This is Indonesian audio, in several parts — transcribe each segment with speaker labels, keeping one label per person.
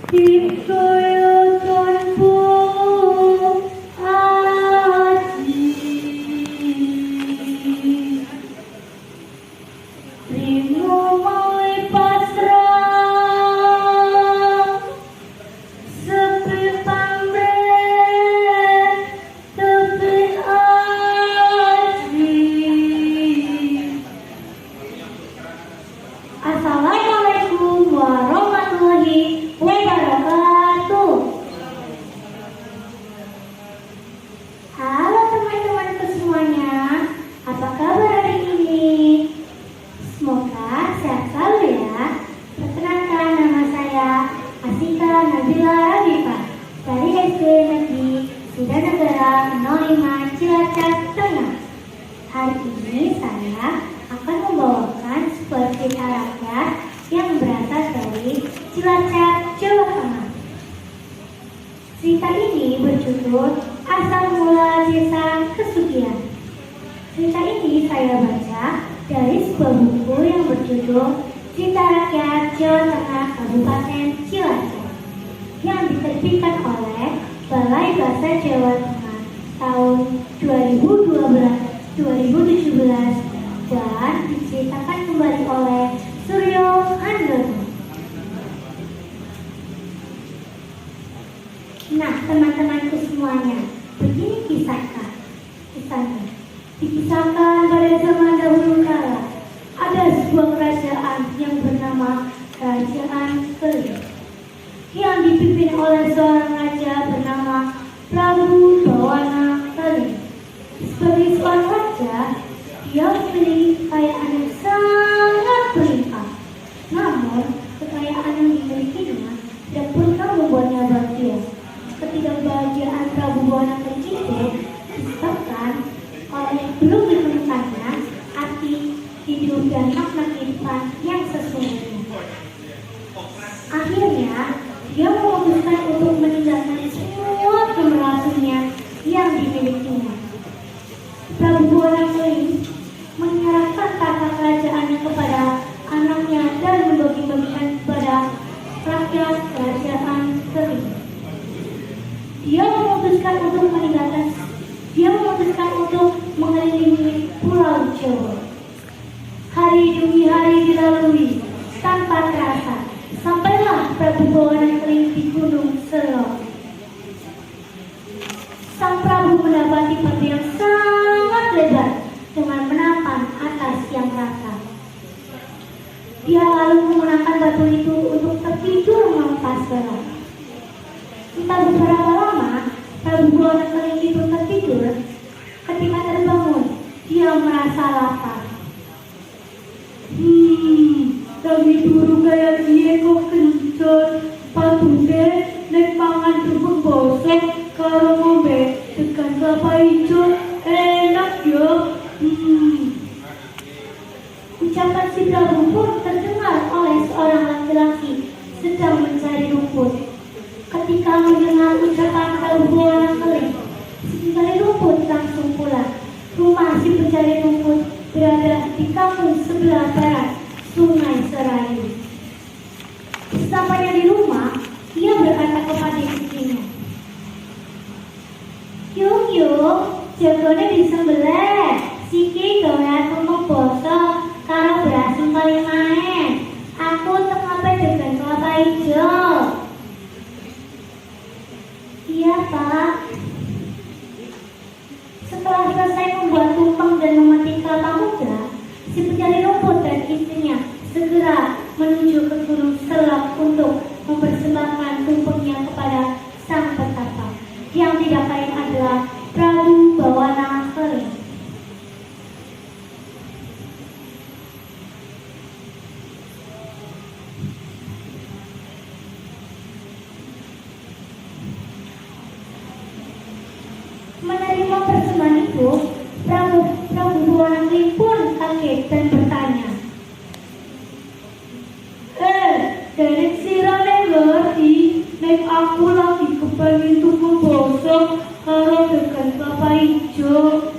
Speaker 1: Dikoyo tanpa aji Rimo mulai pasrah Sepi pamret Tepi aji Assalamualaikum warahmatullahi wabarakatuh. Halo teman-temanku semuanya, apa kabar hari ini? Semoga sehat selalu ya. Perkenalkan, nama saya Asika Nabila Rabifah dari SD Negeri Sudanegara 05 Cilacap Tengah. Hari ini saya akan membawakan sebuah cerita rakyat yang berasal dari Cilacap, Jawa Tengah. Cerita ini berjudul Asal Mula Desa Kesugihan. Cerita ini saya baca dari sebuah buku yang berjudul Cerita Rakyat Jawa Tengah Kabupaten Cilacap yang diterbitkan oleh Balai Bahasa Jawa Tengah tahun 2017 dan diceritakan kembali oleh Suryo Handono. Nah, teman-temanku semuanya, begini kisahnya. Dikisahkan pada zaman dahulu kala, ada sebuah kerajaan yang bernama Kerajaan Keling, yang dipimpin oleh seorang raja bernama Prabu Bawana Keling. Sebagai seorang raja, dia memiliki kekayaan yang sangat berlimpah. Namun, kekayaan yang dimilikinya tidak pernah membuatnya bahagia. Ketidakbahagiaan Prabu Bawana Keling itu disebabkan oleh belum ditemukannya arti hidup dan makna kehidupan yang sesungguhnya. Akhirnya, dia memutuskan untuk meninggalkan semua keberhasilannya yang dimilikinya. Prabu Bawana Keling menyerahkan tahta kerajaannya kepada anaknya dan membagi-bagikan kepada rakyat Kerajaan Keling. Dia memutuskan untuk mengelilingi Pulau Jawa. Hari demi hari dilalui tanpa terasa, sampailah Prabu Bawana Keling di Gunung Selong. Sang Prabu mendapati batu yang sangat lebar dengan menapan atas yang rata. Dia lalu menggunakan batu itu untuk tertidur melepas lelah. Entah beberapa lama Prabu Bawana Keling itu tertidur. Ketika terbangun, dia merasa lapar. Lagi turu kayak dia kok kencot. Patungke nek mangan kerupuk bosok karo ngombe tekan kelapa hijau enak ya. Ucapan si Prabu pun terdengar oleh seorang laki-laki sedang mencari rumput. Ketika mendengar ucapan Prabu Bawana Keling, si pencari rumput langsung pulang. Rumah si pencari rumput berada di kampung sebelah barat Sungai Serayu. Sesampainya di rumah, ia berkata kepada istrinya, Yung, jagone disembelih, siki gawean tumpeng bosok karo beras paling maen. Aku tengah dengan kelapa hijau. Iya, Pak. Setelah selesai membuat tumpeng dan memetik kelapa muda, si pencari rumput dan istrinya segera menuju ke Gunung Selong untuk mempersembahkan tumpengnya kepada sang petapa, yang tidak lain adalah Prabu Bawana Keling. Menerima persembahan itu, Prabu Bawana Keling pun kaget dan bertanya, dari sirane ngerti, nek aku lagi kepengen tuku bosok karo dengan kelapa hijau.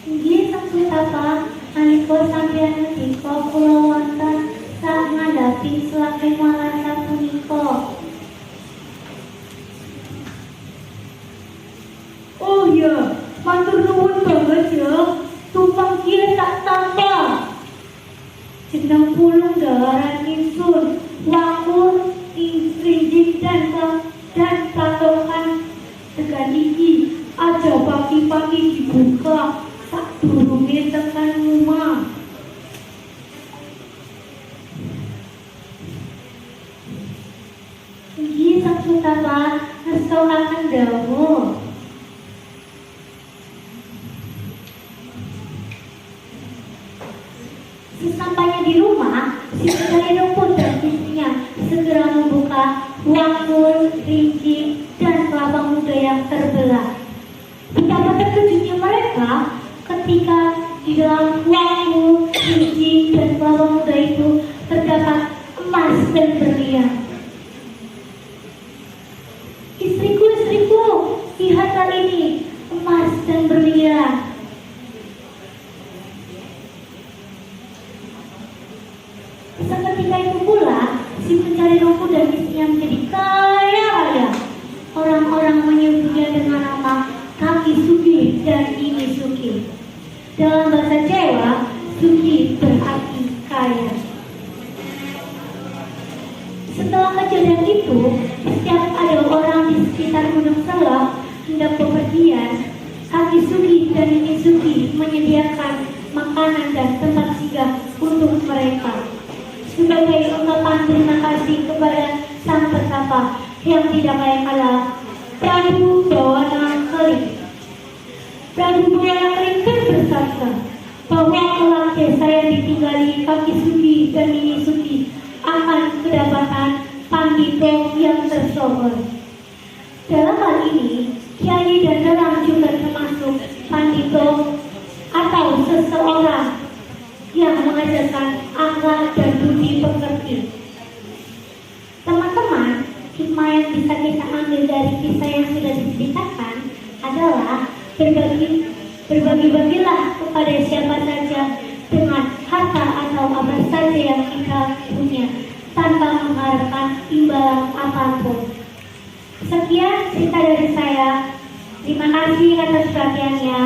Speaker 1: Inggih sang petapa nalika sampeyan ngendika kula wonten batin selagi malasa punika.
Speaker 2: Oh ya, matur nuwun banget ya. Tumpang kia tak tambah.
Speaker 1: Jeneng pulung daharan ingsun, wakur, instringing dan patokan tekan iki. Aja pagi-pagi dibuka, sak durunge tekan rumah. Inggih Sang Sutapa, ngestolaken dawuh. Sesampainya di rumah, si pencari rumput dan istrinya segera membuka wakur, rinci, dan kelapa muda yang terbelah. Betapa terkejutnya mereka ketika di dalam wakur, rinci, dan kelapa muda itu terdapat emas dan berlian. Istriku, lihat hal ini, emas dan berlian. Seketika itu pula, si pencari rumput dan istrinya menjadi kaya raya. Orang-orang menyebutnya dengan nama Kaki Sugi dan Ini Sugi. Dalam bahasa Jawa, Sugi berarti kaya. Setelah kejadian itu, setiap ada orang di sekitar Gunung Selok hendak bepergian, Kaki Sugi dan Ini Sugi menyediakan makanan dan tempat singgah untuk mereka. Sebagai ungkapan terima kasih kepada Sang Petapa yang tidak lain adalah Prabu Bawana Kering. Prabu Bawana Kering kan bersabda bahwa kelak desa yang ditinggali Kaki Sugi dan Ini Sugi akan kedapatan pandito yang tersohor. Dalam hal ini, kiai dan dalang juga termasuk pandito atau seseorang yang mengajarkan akhlak dan budi pekerti. Teman-teman, hikmah yang bisa kita ambil dari kisah yang sudah diceritakan adalah berbagi-bagilah kepada siapa saja dengan harta atau apa saja yang kita punya tanpa mengharapkan imbalan apapun. Sekian cerita dari saya. Terima kasih atas perhatiannya.